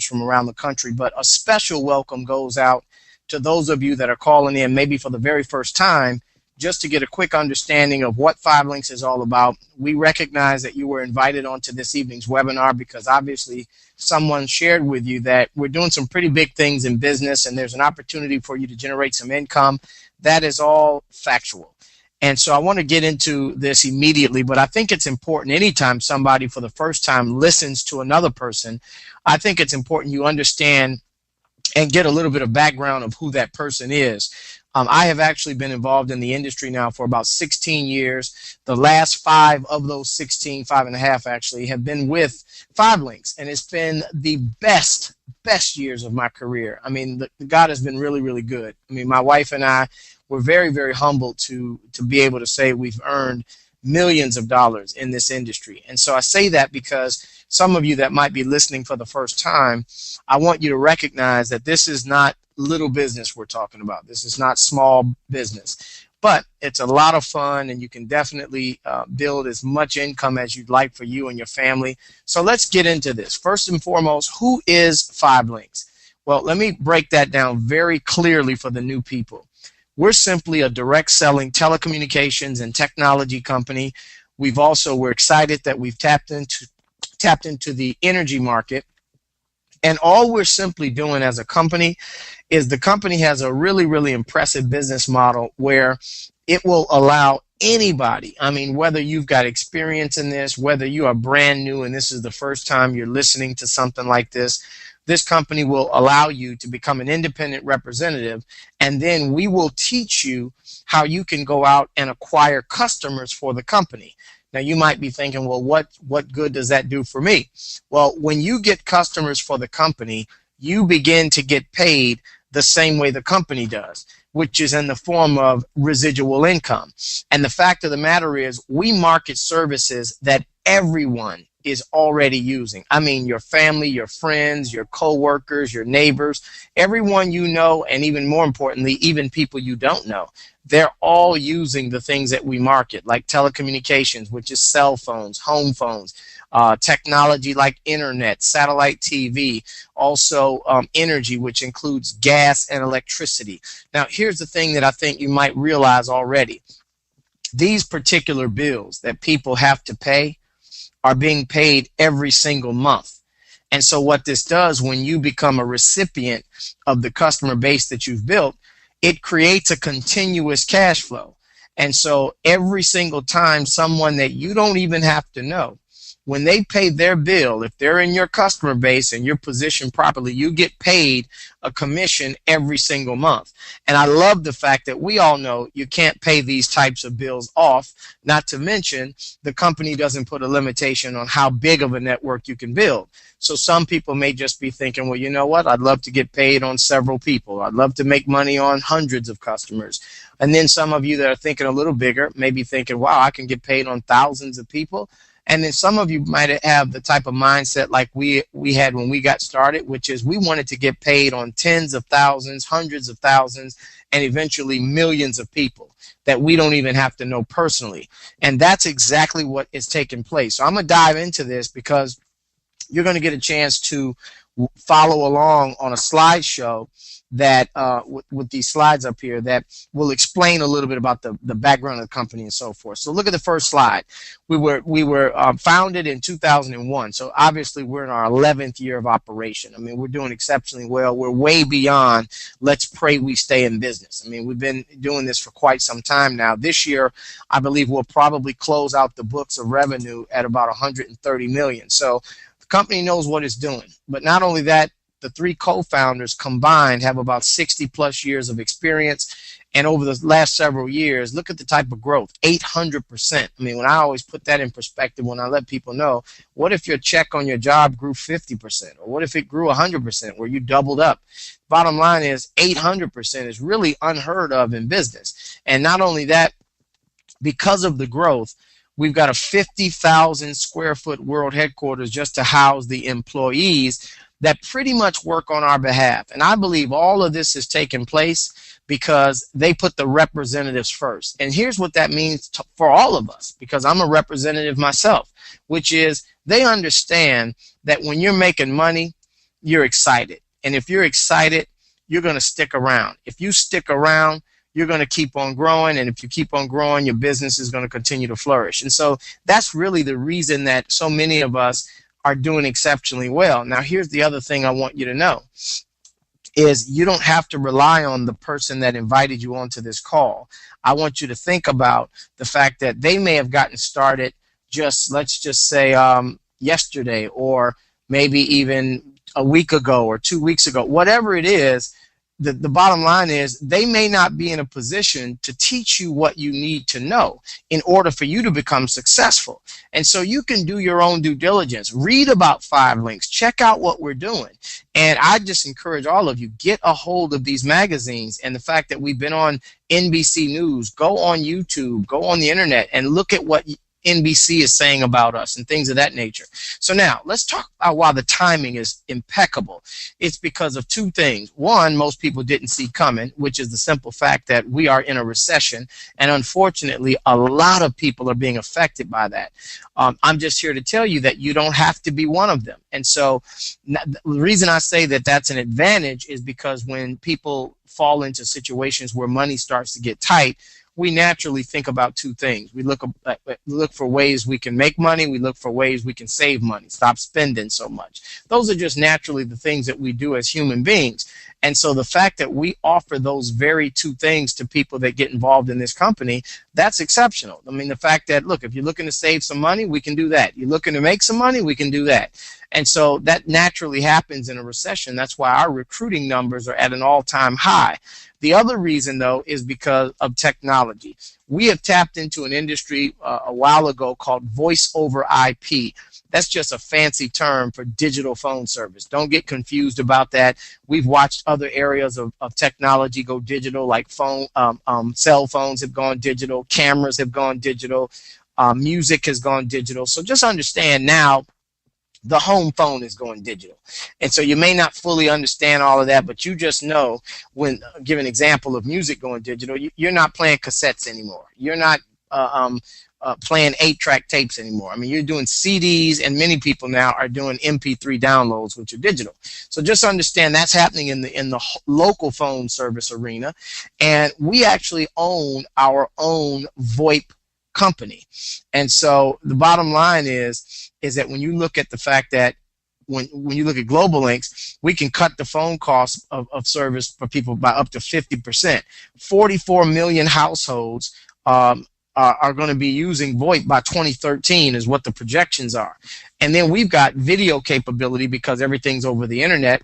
from around the country. But a special welcome goes out to those of you that are calling in maybe for the very first time, just to get a quick understanding of what 5LINX is all about. We recognize that you were invited onto this evening's webinar because obviously someone shared with you that we're doing some pretty big things in business and there's an opportunity for you to generate some income. That is all factual. And so I want to get into this immediately, but I think it's important anytime somebody for the first time listens to another person, I think it's important you understand and get a little bit of background of who that person is. I have actually been involved in the industry now for about 16 years. The last 5 of those 16, 5.5 actually, have been with 5LINX, and it's been the best years of my career. I mean, God has been really, really good. I mean, my wife and I were very, very humbled to be able to say we've earned millions of dollars in this industry. And so I say that because some of you that might be listening for the first time, I want you to recognize that this is not little business we're talking about. This is not small business, but it's a lot of fun, and you can definitely build as much income as you'd like for you and your family. So let's get into this. First and foremost, who is 5LINX? Well, let me break that down very clearly for the new people. We're simply a direct selling telecommunications and technology company. We're excited that we've tapped into the energy market. And all we're simply doing as a company is the company has a really, really impressive business model where it will allow anybody, I mean, whether you've got experience in this, whether you are brand new and this is the first time you're listening to something like this company will allow you to become an independent representative, and then we will teach you how you can go out and acquire customers for the company. Now, you might be thinking, well, what good does that do for me? Well, when you get customers for the company, you begin to get paid the same way the company does, which is in the form of residual income. And the fact of the matter is, we market services that everyone is already using. I mean, your family, your friends, your coworkers, your neighbors, everyone you know, and even more importantly, even people you don't know. They're all using the things that we market, like telecommunications, which is cell phones, home phones, technology like internet, satellite TV, also energy, which includes gas and electricity. Now, here's the thing that I think you might realize already. These particular bills that people have to pay are being paid every single month. And so what this does, when you become a recipient of the customer base that you've built, it creates a continuous cash flow. And so every single time someone that you don't even have to know, when they pay their bill, if they're in your customer base and you're positioned properly, you get paid a commission every single month. And I love the fact that we all know you can't pay these types of bills off, not to mention the company doesn't put a limitation on how big of a network you can build. So some people may just be thinking, well, you know what, I'd love to get paid on several people. I'd love to make money on hundreds of customers. And then some of you that are thinking a little bigger may be thinking, wow, I can get paid on thousands of people. And then some of you might have the type of mindset like we had when we got started, which is we wanted to get paid on tens of thousands, hundreds of thousands, and eventually millions of people that we don't even have to know personally. And that's exactly what is taking place. So I'm going to dive into this because you're going to get a chance to follow along on a slideshow that with these slides up here that will explain a little bit about the background of the company and so forth. So look at the first slide. We were founded in 2001, so obviously we're in our 11th year of operation. I mean, we're doing exceptionally well. We're way beyond let's pray we stay in business. I mean, we've been doing this for quite some time now. This year, I believe we'll probably close out the books of revenue at about 130 million. So the company knows what it's doing. But not only that, the 3 co-founders combined have about 60+ years of experience, and over the last several years, look at the type of growth, 800%. I mean, when I always put that in perspective, when I let people know, what if your check on your job grew 50%, or what if it grew 100%, where you doubled up? Bottom line is 800% is really unheard of in business. And not only that, because of the growth, we've got a 50,000 square foot world headquarters just to house the employees that pretty much work on our behalf. And I believe all of this has taken place because they put the representatives first. And here's what that means for all of us, because I'm a representative myself, which is they understand that when you're making money, you're excited. And if you're excited, you're going to stick around. If you stick around, you're going to keep on growing. And if you keep on growing, your business is going to continue to flourish. And so that's really the reason that so many of us are doing exceptionally well. Now, here's the other thing I want you to know is you don't have to rely on the person that invited you onto this call. I want you to think about the fact that they may have gotten started just, let's just say, yesterday, or maybe even a week ago or 2 weeks ago. Whatever it is, the bottom line is they may not be in a position to teach you what you need to know in order for you to become successful. And so you can do your own due diligence. Read about 5LINX. Check out what we're doing. And I just encourage all of you, get a hold of these magazines. And the fact that we've been on NBC News, go on YouTube, go on the internet, and look at what NBC is saying about us and things of that nature. So now let's talk about why the timing is impeccable. It's because of two things. One, most people didn't see coming, which is the simple fact that we are in a recession, and unfortunately a lot of people are being affected by that. I'm just here to tell you that you don't have to be one of them. And so the reason I say that that's an advantage is because when people fall into situations where money starts to get tight, we naturally think about two things. We look for ways we can make money. We look for ways we can save money, stop spending so much. Those are just naturally the things that we do as human beings. And so the fact that we offer those very two things to people that get involved in this company, that's exceptional. I mean, the fact that, look, if you're looking to save some money, we can do that. You're looking to make some money, we can do that. And so that naturally happens in a recession. That's why our recruiting numbers are at an all-time high. The other reason, though, is because of technology. We have tapped into an industry a while ago called voice over IP. That's just a fancy term for digital phone service. Don't get confused about that. We've watched other areas of technology go digital, like cell phones have gone digital, cameras have gone digital, music has gone digital. So just understand now, the home phone is going digital. And so you may not fully understand all of that, but you just know, when give an example of music going digital, you're not playing cassettes anymore. You're not playing 8-track tapes anymore. I mean, you're doing CDs, and many people now are doing MP3 downloads, which are digital. So just understand that's happening in the local phone service arena. And we actually own our own VoIP company. And so the bottom line is that when you look at the fact that when you look at Global Links, we can cut the phone cost of service for people by up to 50%. 44 million households are going to be using VoIP by 2013 is what the projections are. And then we've got video capability because everything's over the internet.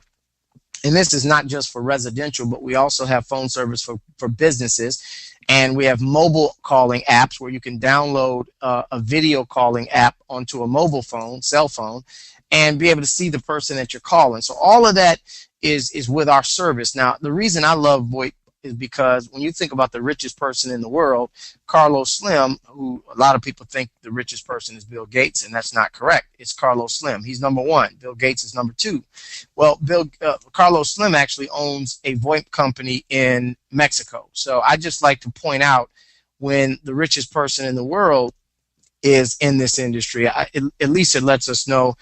And this is not just for residential, but we also have phone service for businesses. And we have mobile calling apps where you can download a video calling app onto a mobile phone, cell phone, and be able to see the person that you're calling. So all of that is with our service. Now, the reason I love VoIP is because when you think about the richest person in the world, Carlos Slim, who a lot of people think the richest person is Bill Gates, and that's not correct. It's Carlos Slim. He's number one. Bill Gates is number two. Well, Carlos Slim actually owns a VoIP company in Mexico. So I just like to point out, when the richest person in the world is in this industry, at least it lets us know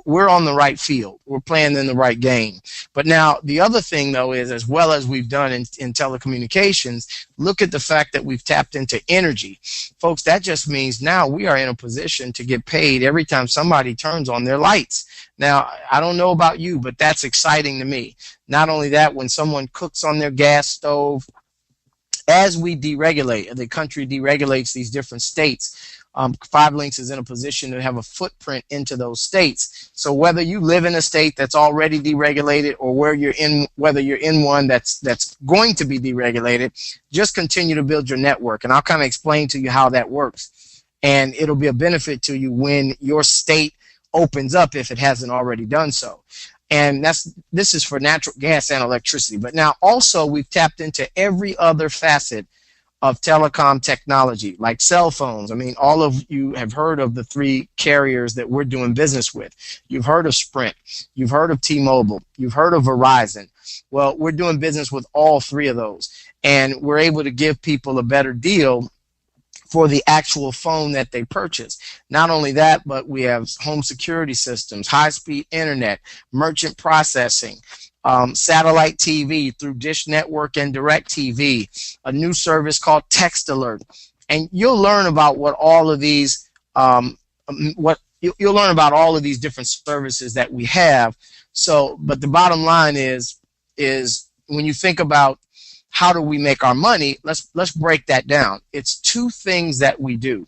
we're on the right field. We're playing in the right game. But now the other thing, though, is as well as we've done in telecommunications, look at the fact that we've tapped into energy. Folks, that just means now we are in a position to get paid every time somebody turns on their lights. Now, I don't know about you, but that's exciting to me. Not only that, when someone cooks on their gas stove, as we deregulate, the country deregulates these different states, 5LINX is in a position to have a footprint into those states. So whether you live in a state that's already deregulated, or whether you're in one that's going to be deregulated, just continue to build your network. And I'll kind of explain to you how that works. And it'll be a benefit to you when your state opens up, if it hasn't already done so. And this is for natural gas and electricity. But now also we've tapped into every other facet of telecom technology, like cell phones. I mean, all of you have heard of the 3 carriers that we're doing business with. You've heard of Sprint. You've heard of T-Mobile. You've heard of Verizon. Well, we're doing business with all 3 of those. And we're able to give people a better deal for the actual phone that they purchase. Not only that, but we have home security systems, high-speed internet, merchant processing, satellite TV through Dish Network and DirecTV, a new service called Text Alert. And you'll learn about what all of these, you'll learn about all of these different services that we have. So, but the bottom line is when you think about how do we make our money, let's break that down. It's two things that we do.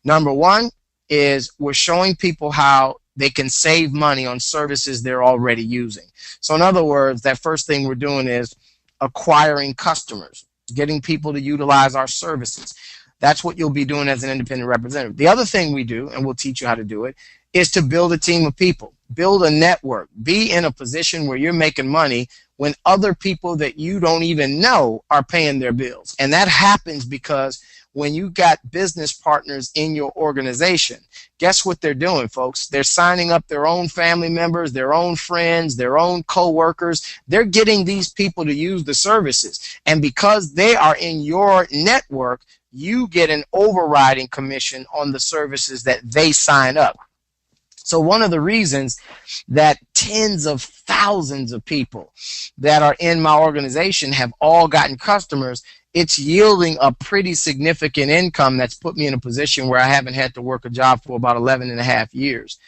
Number one is we're showing people how they can save money on services they're already using. So in other words, that first thing we're doing is acquiring customers, getting people to utilize our services. That's what you'll be doing as an independent representative. The other thing we do, and we'll teach you how to do it, is to build a team of people, build a network, be in a position where you're making money when other people that you don't even know are paying their bills. And that happens because when you got business partners in your organization, guess what they're doing, folks? They're signing up their own family members, their own friends, their own co-workers. They're getting these people to use the services. And because they are in your network, you get an overriding commission on the services that they sign up. So one of the reasons that tens of thousands of people that are in my organization have all gotten customers, it's yielding a pretty significant income that's put me in a position where I haven't had to work a job for about 11 and a half years.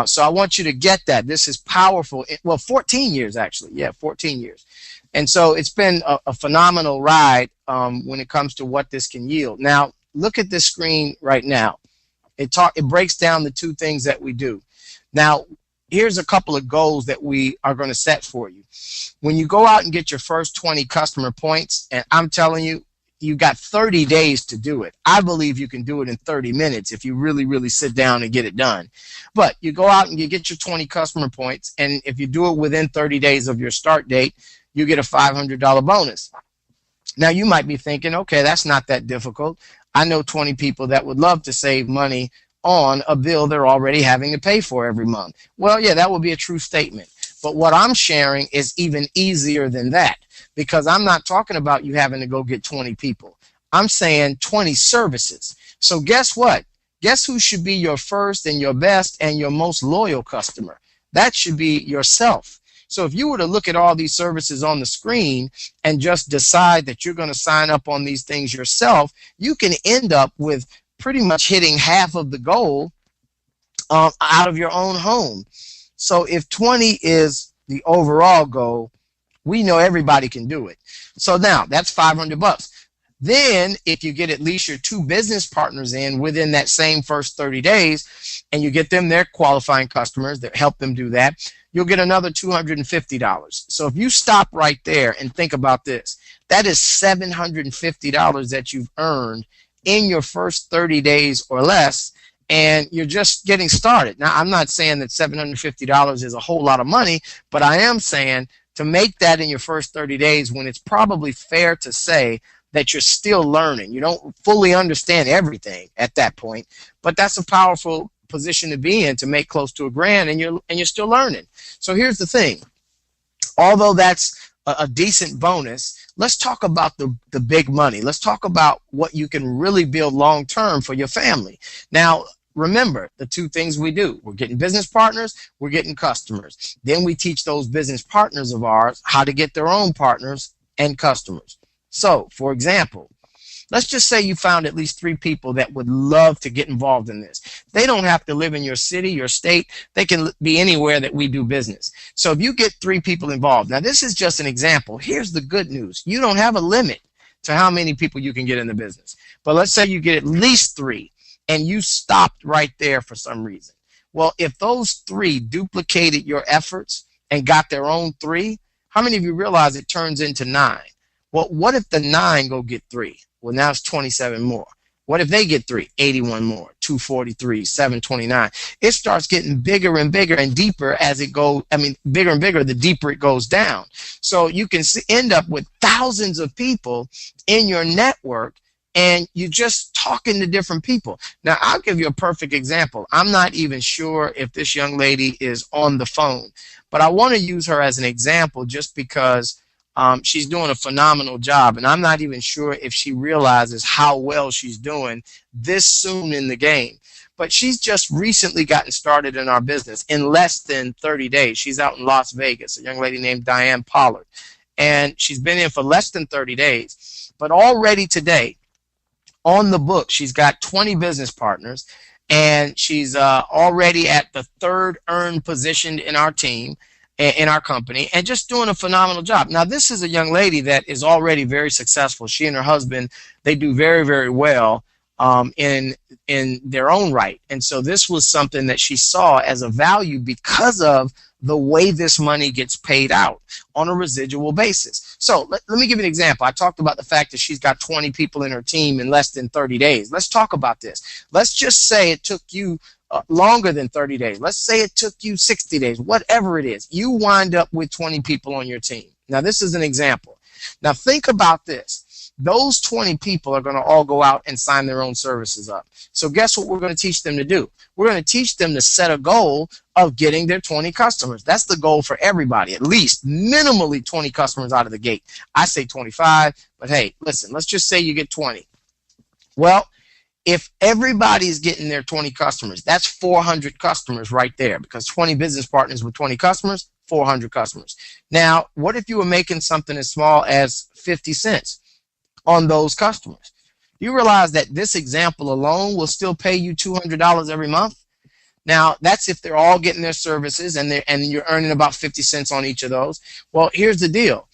So I want you to get that. This is powerful. Well, 14 years actually. Yeah, 14 years. And so it's been a phenomenal ride when it comes to what this can yield. Now, look at this screen right now. It breaks down the two things that we do. Now, here's a couple of goals that we are going to set for you. When you go out and get your first 20 customer points, and I'm telling you, you got 30 days to do it. I believe you can do it in 30 minutes if you really, really sit down and get it done. But you go out and you get your 20 customer points, and if you do it within 30 days of your start date, you get a $500 bonus. Now, you might be thinking, okay, that's not that difficult. I know 20 people that would love to save money on a bill they're already having to pay for every month. Well, yeah, that would be a true statement. But what I'm sharing is even easier than that, because I'm not talking about you having to go get 20 people. I'm saying 20 services. So guess what? Guess who should be your first and your best and your most loyal customer? That should be yourself. So if you were to look at all these services on the screen and just decide that you're going to sign up on these things yourself, you can end up with pretty much hitting half of the goal out of your own home. So if 20 is the overall goal, we know everybody can do it. So now that's $500. Then if you get at least your 2 business partners in within that same first 30 days and you get them their qualifying customers that help them do that, you'll get another $250. So if you stop right there and think about this, that is $750 that you've earned in your first 30 days or less, and you're just getting started. Now, I'm not saying that $750 is a whole lot of money, but I am saying to make that in your first 30 days when it's probably fair to say that you're still learning. You don't fully understand everything at that point, but that's a powerful position to be in, to make close to $1,000 and you're still learning. So here's the thing. Although that's a decent bonus, let's talk about the big money. Let's talk about what you can really build long term for your family. Now, remember the two things we do. We're getting business partners, we're getting customers. Then we teach those business partners of ours how to get their own partners and customers. So, for example, let's just say you found at least 3 people that would love to get involved in this. They don't have to live in your city, your state. They can be anywhere that we do business. So if you get 3 people involved, now this is just an example. Here's the good news. You don't have a limit to how many people you can get in the business. But let's say you get at least 3 and you stopped right there for some reason. Well, if those 3 duplicated your efforts and got their own 3, how many of you realize it turns into 9? Well, what if the 9 go get 3? Well, now it's 27 more. What if they get 3? 81 more, 243, 729. It starts getting bigger and bigger and deeper as it goes. I mean, bigger and bigger the deeper it goes down. So you can end up with thousands of people in your network, and you're just talking to different people. Now, I'll give you a perfect example. I'm not even sure if this young lady is on the phone, but I want to use her as an example just because She's doing a phenomenal job, and I'm not even sure if she realizes how well she's doing this soon in the game. But she's just recently gotten started in our business in less than 30 days. She's out in Las Vegas, a young lady named Diane Pollard. And she's been in for less than 30 days. But already today, on the book, she's got 20 business partners, and she's already at the third earned position in our team, in our company, and just doing a phenomenal job. Now, this is a young lady that is already very successful. She and her husband, they do very, very well in their own right. And so this was something that she saw as a value because of the way this money gets paid out on a residual basis. So let me give you an example. I talked about the fact that she's got 20 people in her team in less than 30 days. Let's talk about this. Let's just say it took you longer than 30 days. Let's say it took you 60 days, whatever it is. You wind up with 20 people on your team. Now, this is an example. Now, think about this. Those 20 people are going to all go out and sign their own services up. So guess what we're going to teach them to do? We're going to teach them to set a goal of getting their 20 customers. That's the goal for everybody, at least minimally 20 customers out of the gate. I say 25, but hey, listen, let's just say you get 20. Well, if everybody's getting their 20 customers, that's 400 customers right there, because 20 business partners with 20 customers, 400 customers. Now, what if you were making something as small as 50 cents on those customers? You realize that this example alone will still pay you $200 every month? Now, that's if they're all getting their services and you're earning about 50 cents on each of those. Well, here's the deal.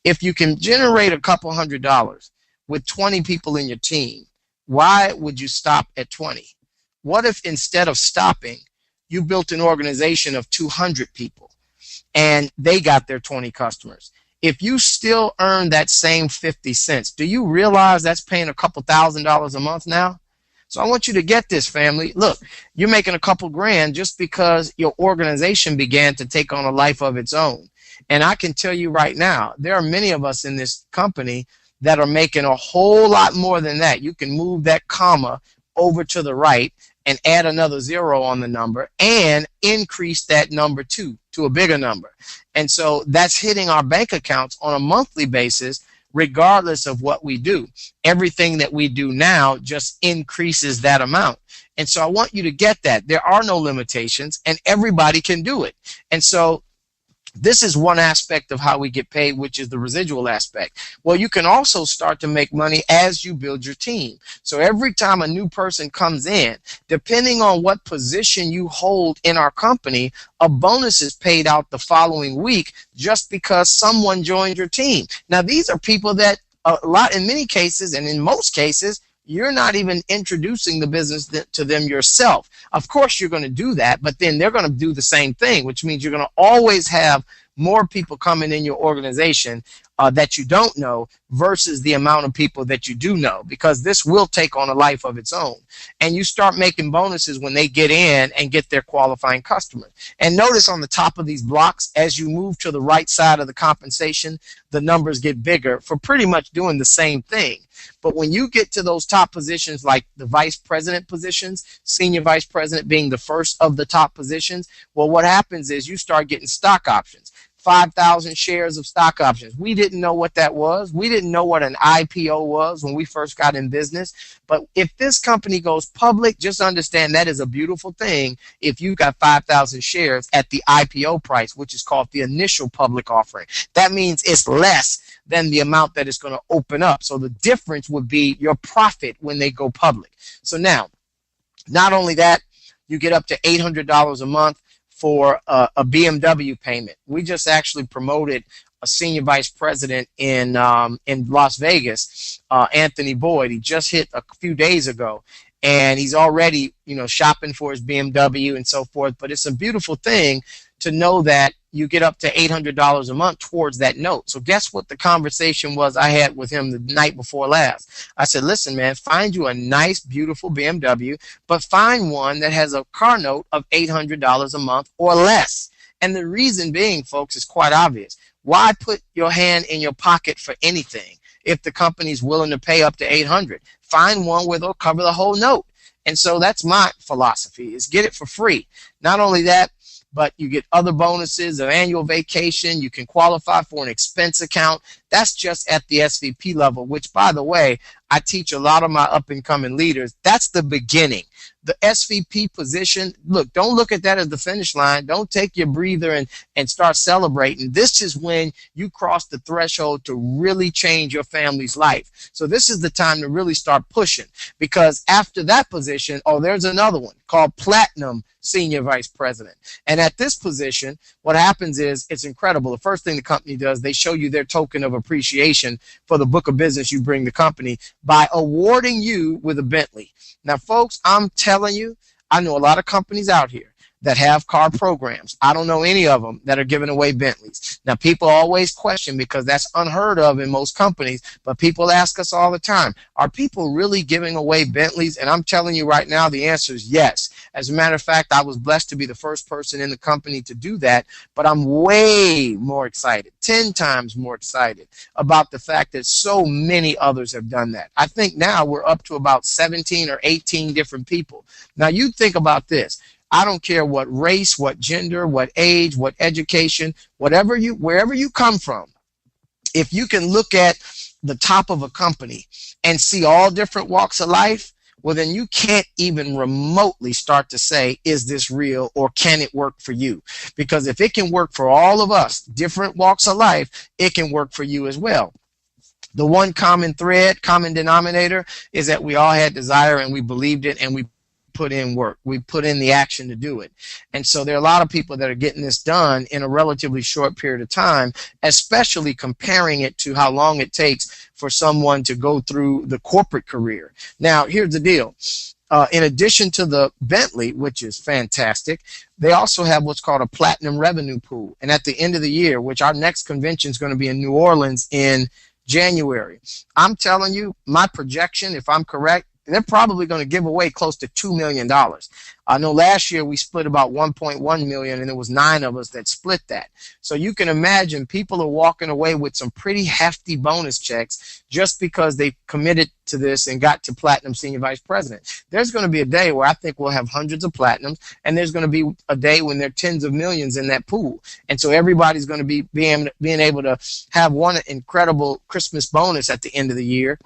If you can generate a couple $100 with 20 people in your team, why would you stop at 20? What if instead of stopping, you built an organization of 200 people and they got their 20 customers? If you still earn that same 50 cents, do you realize that's paying a couple $1,000s a month now? So I want you to get this, family. Look, you're making a couple grand just because your organization began to take on a life of its own. And I can tell you right now, there are many of us in this company that are making a whole lot more than that. You can move that comma over to the right and add another zero on the number and increase that number to a bigger number. And so that's hitting our bank accounts on a monthly basis regardless of what we do. Everything that we do now just increases that amount. And so I want you to get that. There are no limitations and everybody can do it. And so this is one aspect of how we get paid, which is the residual aspect. Well, you can also start to make money as you build your team. So every time a new person comes in, depending on what position you hold in our company, a bonus is paid out the following week just because someone joined your team. Now, these are people that in many cases and in most cases, you're not even introducing the business to them yourself. Of course, you're going to do that, but then they're going to do the same thing, which means you're going to always have more people coming in your organization that you don't know versus the amount of people that you do know, because this will take on a life of its own. And you start making bonuses when they get in and get their qualifying customers. And notice on the top of these blocks, as you move to the right side of the compensation, the numbers get bigger for pretty much doing the same thing. But when you get to those top positions like the vice president positions, senior vice president being the first of the top positions, well, what happens is you start getting stock options. 5,000 shares of stock options. We didn't know what that was. We didn't know what an IPO was when we first got in business. But if this company goes public, just understand that is a beautiful thing if you got 5,000 shares at the IPO price, which is called the initial public offering. That means it's less than the amount that is going to open up. So the difference would be your profit when they go public. So now, not only that, you get up to $800 a month for a BMW payment. We just actually promoted a senior vice president in Las Vegas, Anthony Boyd. He just hit a few days ago, and he's already, shopping for his BMW and so forth. But it's a beautiful thing to know that you get up to $800 a month towards that note. So guess what the conversation was I had with him the night before last? I said, listen, man, find you a nice, beautiful BMW, but find one that has a car note of $800 a month or less. And the reason being, folks, is quite obvious. Why put your hand in your pocket for anything if the company's willing to pay up to $800? Find one where they'll cover the whole note. And so that's my philosophy, is get it for free. Not only that, but you get other bonuses, an annual vacation. You can qualify for an expense account. That's just at the SVP level, which, by the way, I teach a lot of my up-and-coming leaders. That's the beginning. The SVP position, look, don't look at that as the finish line. Don't take your breather and start celebrating. This is when you cross the threshold to really change your family's life. So this is the time to really start pushing, because after that position, oh, there's another one called Platinum Senior Vice President. And at this position, what happens is it's incredible. The first thing the company does, they show you their token of appreciation for the book of business you bring the company by awarding you with a Bentley. Now, folks, I'm telling you, I know a lot of companies out here that have car programs. I don't know any of them that are giving away Bentleys. Now, people always question, because that's unheard of in most companies, but people ask us all the time, are people really giving away Bentleys? And I'm telling you right now, the answer is yes. As a matter of fact, I was blessed to be the first person in the company to do that, but I'm way more excited, 10 times more excited about the fact that so many others have done that. I think now we're up to about 17 or 18 different people. Now, you think about this. I don't care what race, what gender, what age, what education, wherever you come from. If you can look at the top of a company and see all different walks of life, well, then you can't even remotely start to say, is this real, or can it work for you? Because if it can work for all of us, different walks of life, it can work for you as well. The one common thread, common denominator, is that we all had desire and we believed it and we put in work. We put in the action to do it. And so there are a lot of people that are getting this done in a relatively short period of time, especially comparing it to how long it takes for someone to go through the corporate career. Now, here's the deal. In addition to the Bentley, which is fantastic, they also have what's called a platinum revenue pool. And at the end of the year, which our next convention is going to be in New Orleans in January, I'm telling you, my projection, if I'm correct, they're probably going to give away close to $2 million. I know last year we split about $1.1 million, and it was 9 of us that split that. So you can imagine people are walking away with some pretty hefty bonus checks just because they committed to this and got to Platinum Senior Vice President. There's going to be a day where I think we'll have hundreds of platinums, and there's going to be a day when there are tens of millions in that pool. And so everybody's going to be being able to have one incredible Christmas bonus at the end of the year.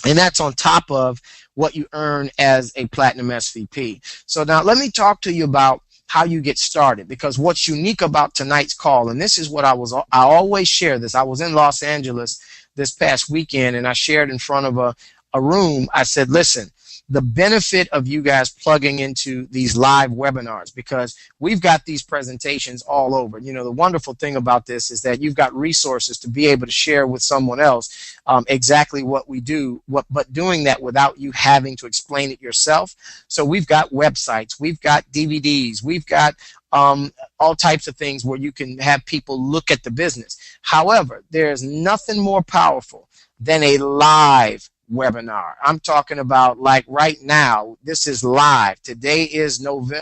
And that's on top of what you earn as a Platinum SVP. So now let me talk to you about how you get started, because what's unique about tonight's call, and this is what I always share this. I was in Los Angeles this past weekend, and I shared in front of a room. I said, listen, the benefit of you guys plugging into these live webinars, because we've got these presentations all over. You know, the wonderful thing about this is that you've got resources to be able to share with someone else exactly what we do, but doing that without you having to explain it yourself. So we've got websites, we've got DVDs, we've got all types of things where you can have people look at the business. However, there's nothing more powerful than a live webinar. I'm talking about, like right now, this is live. Today is September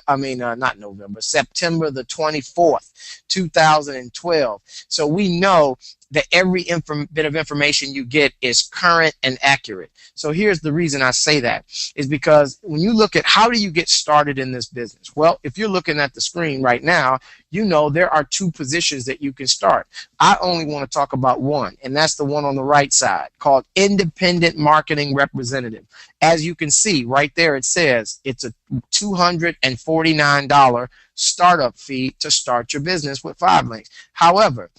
the 24th, 2012. So we know that every bit of information you get is current and accurate. So here's the reason I say that, is because when you look at how do you get started in this business? Well, if you're looking at the screen right now, you know there are 2 positions that you can start. I only want to talk about one, and that's the one on the right side called Independent Marketing Representative. As you can see right there, it says it's a $249 startup fee to start your business with 5LINX. However,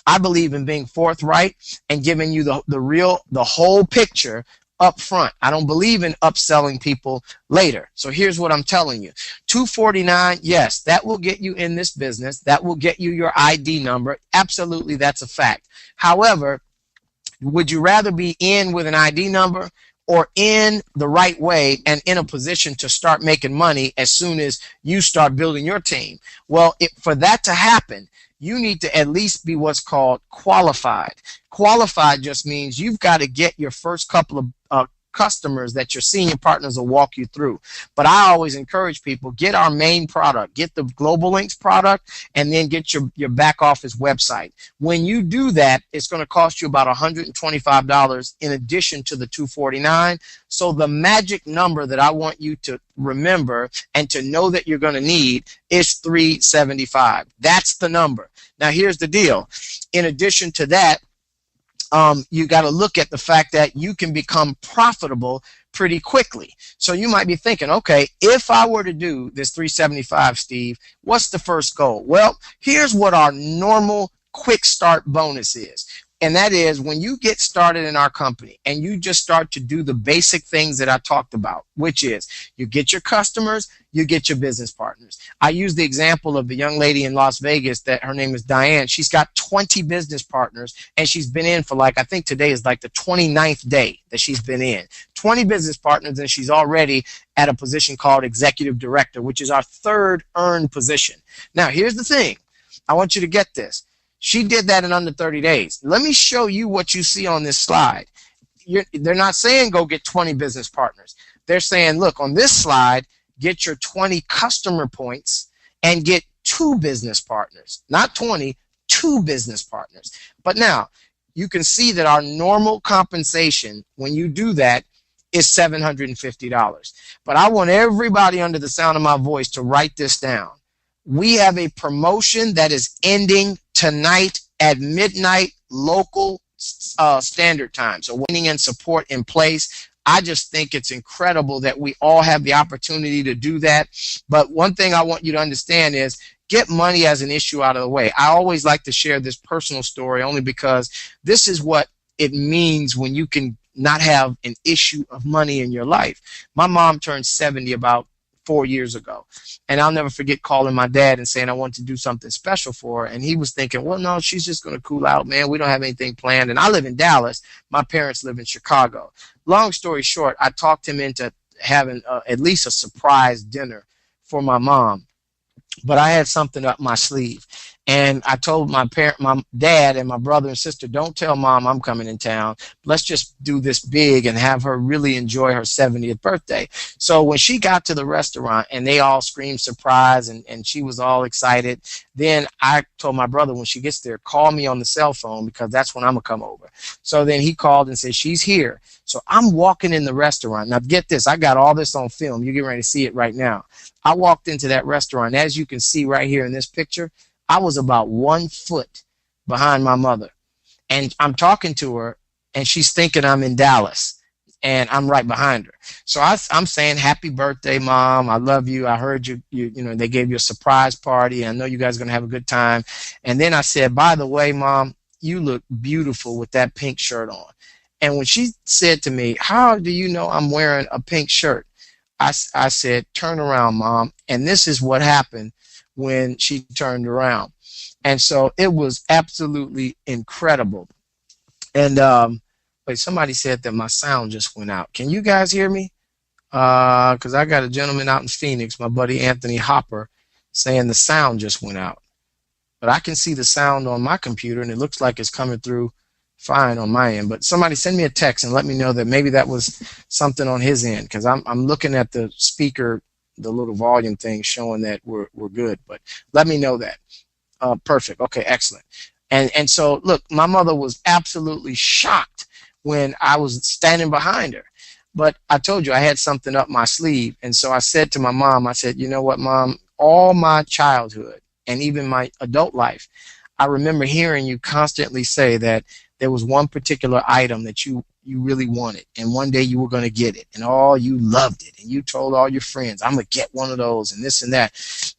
I believe in being forthright and giving you the whole picture up front. I don't believe in upselling people later. So here's what I'm telling you. $249, yes, that will get you in this business. That will get you your ID number. Absolutely, that's a fact. However, would you rather be in with an ID number or in the right way and in a position to start making money as soon as you start building your team? Well, for that to happen, you need to at least be what's called qualified. Qualified just means you've got to get your first couple of customers that your senior partners will walk you through. But I always encourage people, get our main product, get the Global Links product, and then get your back office website. When you do that, it's going to cost you about $125 in addition to the $249. So the magic number that I want you to remember and to know that you're going to need is $375. That's the number. Now here's the deal. In addition to that, you got to look at the fact that you can become profitable pretty quickly. So you might be thinking, okay, if I were to do this $375, Steve, what's the first goal? Well, here's what our normal quick start bonus is. And that is when you get started in our company and you just start to do the basic things that I talked about, which is you get your customers, you get your business partners. I use the example of the young lady in Las Vegas that her name is Diane. She's got 20 business partners and she's been in for I think today is like the 29th day that she's been in. 20 business partners, and she's already at a position called executive director, which is our third earned position. Now, here's the thing. I want you to get this. She did that in under 30 days. Let me show you what you see on this slide. They're not saying go get 20 business partners. They're saying, look, on this slide, get your 20 customer points and get 2 business partners. Not 20, 2 business partners. But now, you can see that our normal compensation, when you do that, is $750. But I want everybody under the sound of my voice to write this down. We have a promotion that is ending tonight at midnight local standard time. So winning and support in place. I just think it's incredible that we all have the opportunity to do that. But one thing I want you to understand is get money as an issue out of the way. I always like to share this personal story only because this is what it means when you can not have an issue of money in your life. My mom turned 70 about 4 years ago. And I'll never forget calling my dad and saying I want to do something special for her. And he was thinking, well, no, she's just going to cool out, man. We don't have anything planned. And I live in Dallas. My parents live in Chicago. Long story short, I talked him into having at least a surprise dinner for my mom. But I had something up my sleeve. And I told my dad and my brother and sister, don't tell mom I'm coming in town. Let's just do this big and have her really enjoy her 70th birthday. So when she got to the restaurant and they all screamed surprise and she was all excited, then I told my brother when she gets there, call me on the cell phone because that's when I'm going to come over. So then he called and said, she's here. So I'm walking in the restaurant. Now get this, I got all this on film. You're getting ready to see it right now. I walked into that restaurant. As you can see right here in this picture, I was about 1 foot behind my mother. And I'm talking to her, and she's thinking I'm in Dallas, and I'm right behind her. So I'm saying, happy birthday, Mom. I love you. I heard you know, they gave you a surprise party. I know you guys are going to have a good time. And then I said, by the way, Mom, you look beautiful with that pink shirt on. And when she said to me, how do you know I'm wearing a pink shirt? I said, turn around, Mom. And this is what happened when she turned around. And so it was absolutely incredible. And wait, somebody said that my sound just went out. Can you guys hear me? Because I got a gentleman out in Phoenix, my buddy Anthony Hopper, saying the sound just went out. But I can see the sound on my computer, and it looks like it's coming through fine on my end. But somebody send me a text and let me know that maybe that was something on his end, because I'm looking at the speaker, the little volume thing showing that we're good. But let me know that. Perfect. Okay, excellent. And so, look, my mother was absolutely shocked when I was standing behind her. But I told you I had something up my sleeve. And so I said to my mom, I said, you know what, Mom, all my childhood and even my adult life, I remember hearing you constantly say that there was one particular item that you really wanted, and one day you were going to get it, and you loved it, and you told all your friends, I'm going to get one of those, and this and that.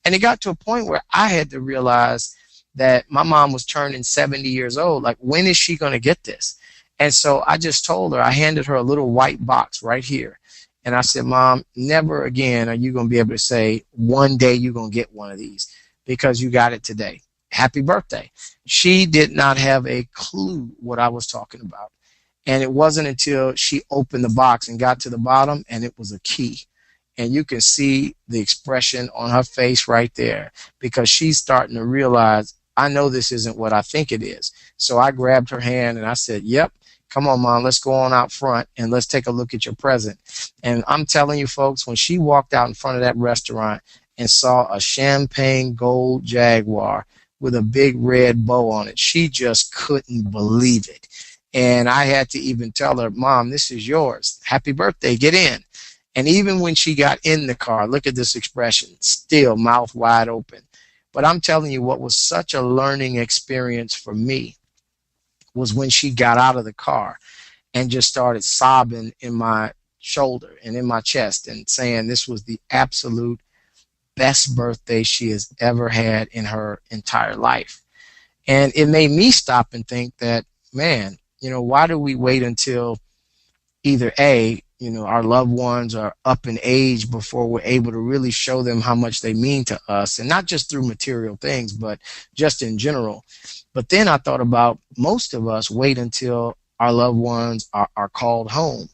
And it got to a point where I had to realize that my mom was turning 70 years old. Like, when is she going to get this? And so I just told her, I handed her a little white box right here. And I said, Mom, never again are you going to be able to say, one day you're going to get one of these, because you got it today. Happy birthday. She did not have a clue what I was talking about. And it wasn't until she opened the box and got to the bottom, and it was a key. And you can see the expression on her face right there, because she's starting to realize, I know this isn't what I think it is. So I grabbed her hand and I said, yep, Come on, Mom, let's go on out front and let's take a look at your present. And I'm telling you, folks, when she walked out in front of that restaurant and saw a champagne gold Jaguar with a big red bow on it, she just couldn't believe it. And I had to even tell her, Mom, this is yours. Happy birthday, get in. And even when she got in the car, look at this expression, still mouth wide open. But I'm telling you, what was such a learning experience for me was when she got out of the car and just started sobbing in my shoulder and in my chest and saying this was the absolute best birthday she has ever had in her entire life. And it made me stop and think that, man, why do we wait until either A, our loved ones are up in age before we're able to really show them how much they mean to us, and not just through material things, but just in general. But then I thought about most of us wait until our loved ones are called home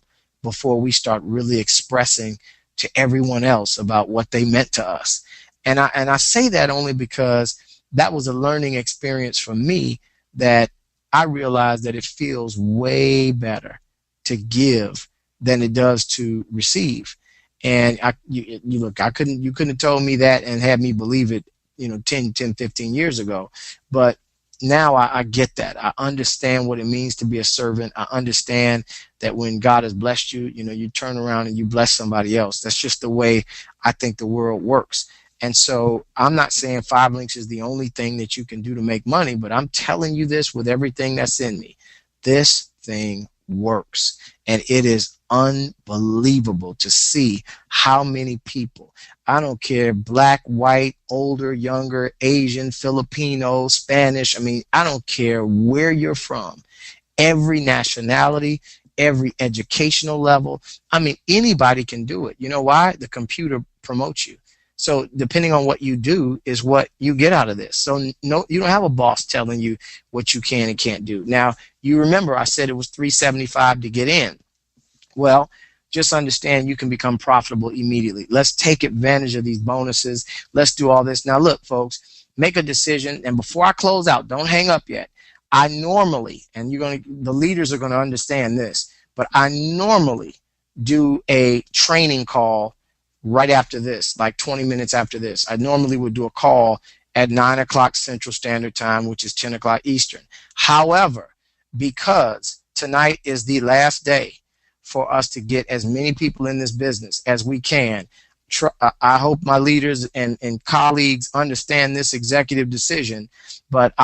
before we start really expressing to everyone else about what they meant to us. And I say that only because that was a learning experience for me, that I realized that it feels way better to give than it does to receive. And you couldn't have told me that and had me believe it, 10, 15 years ago. But now I get that. I understand what it means to be a servant. I understand that when God has blessed you, you turn around and you bless somebody else. That's just the way I think the world works. And so I'm not saying 5LINX is the only thing that you can do to make money, but I'm telling you this with everything that's in me. This thing works. And it is unbelievable to see how many people, I don't care, black, white, older, younger, Asian, Filipino, Spanish, I don't care where you're from, every nationality, every educational level. Anybody can do it. You know why? The computer promotes you. So depending on what you do is what you get out of this. So no, you don't have a boss telling you what you can and can't do. Now, you remember I said it was $375 to get in. Well, just understand you can become profitable immediately. Let's take advantage of these bonuses. Let's do all this. Now, look, folks, make a decision. And before I close out, don't hang up yet. I normally, and the leaders are going to understand this, but I normally do a training call right after this, like 20 minutes after this. I normally would do a call at 9 o'clock Central Standard Time, which is 10 o'clock Eastern. However, because tonight is the last day for us to get as many people in this business as we can, I hope my leaders and colleagues understand this executive decision. But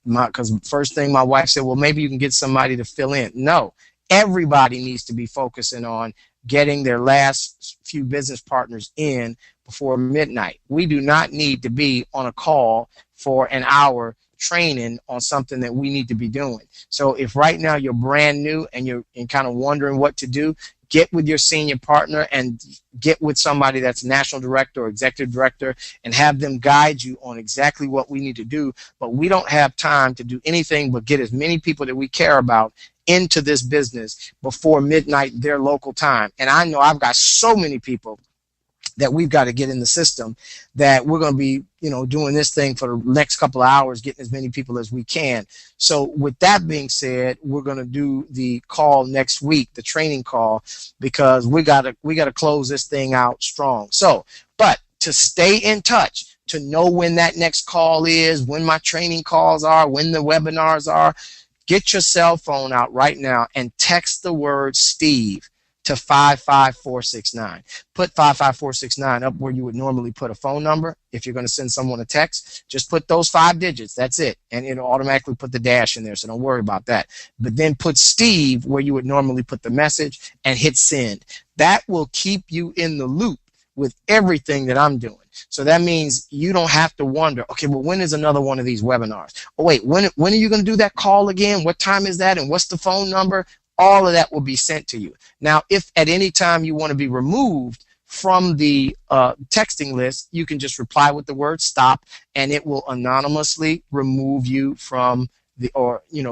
because first thing my wife said, well, maybe you can get somebody to fill in. No, everybody needs to be focusing on getting their last few business partners in before midnight. We do not need to be on a call for an hour training on something that we need to be doing. So if right now you're brand new and you're kind of wondering what to do, get with your senior partner and get with somebody that's national director or executive director and have them guide you on exactly what we need to do. But we don't have time to do anything but get as many people that we care about into this business before midnight their local time. And I know I've got so many people that we've got to get in the system that we're going to be, doing this thing for the next couple of hours, getting as many people as we can. So with that being said, we're going to do the call next week, the training call, because we got to close this thing out strong. So, but to stay in touch, to know when that next call is, when my training calls are, when the webinars are, get your cell phone out right now and text the word Steve to 55469. Put 55469 up where you would normally put a phone number. If you're going to send someone a text, just put those 5 digits. That's it. And it'll automatically put the dash in there, so don't worry about that. But then put Steve where you would normally put the message and hit send. That will keep you in the loop with everything that I'm doing. So that means you don't have to wonder, okay, well, when is another one of these webinars? Oh, wait, when are you going to do that call again? What time is that? And what's the phone number? All of that will be sent to you. Now, if at any time you want to be removed from the texting list, you can just reply with the word stop, and it will anonymously remove you from the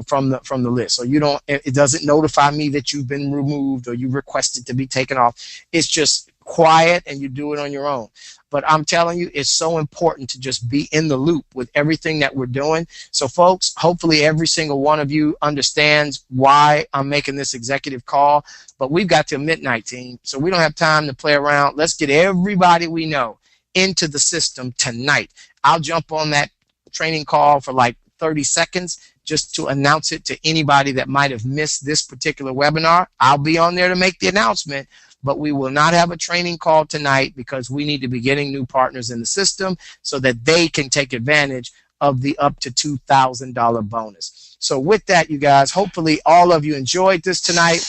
from the list. So you don't, it doesn't notify me that you've been removed or you requested to be taken off. It's just quiet and you do it on your own. But I'm telling you, it's so important to just be in the loop with everything that we're doing. So folks, hopefully every single one of you understands why I'm making this executive call. But we've got till midnight, team. So we don't have time to play around. Let's get everybody we know into the system tonight. I'll jump on that training call for like 30 seconds just to announce it to anybody that might have missed this particular webinar. I'll be on there to make the announcement, but we will not have a training call tonight because we need to be getting new partners in the system so that they can take advantage of the up to $2,000 bonus. So with that, you guys, hopefully all of you enjoyed this tonight.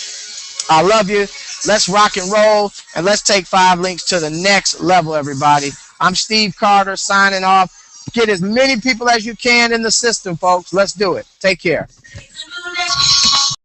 I love you. Let's rock and roll, and let's take 5LINX to the next level, everybody. I'm Steve Carter signing off. Get as many people as you can in the system, folks. Let's do it. Take care.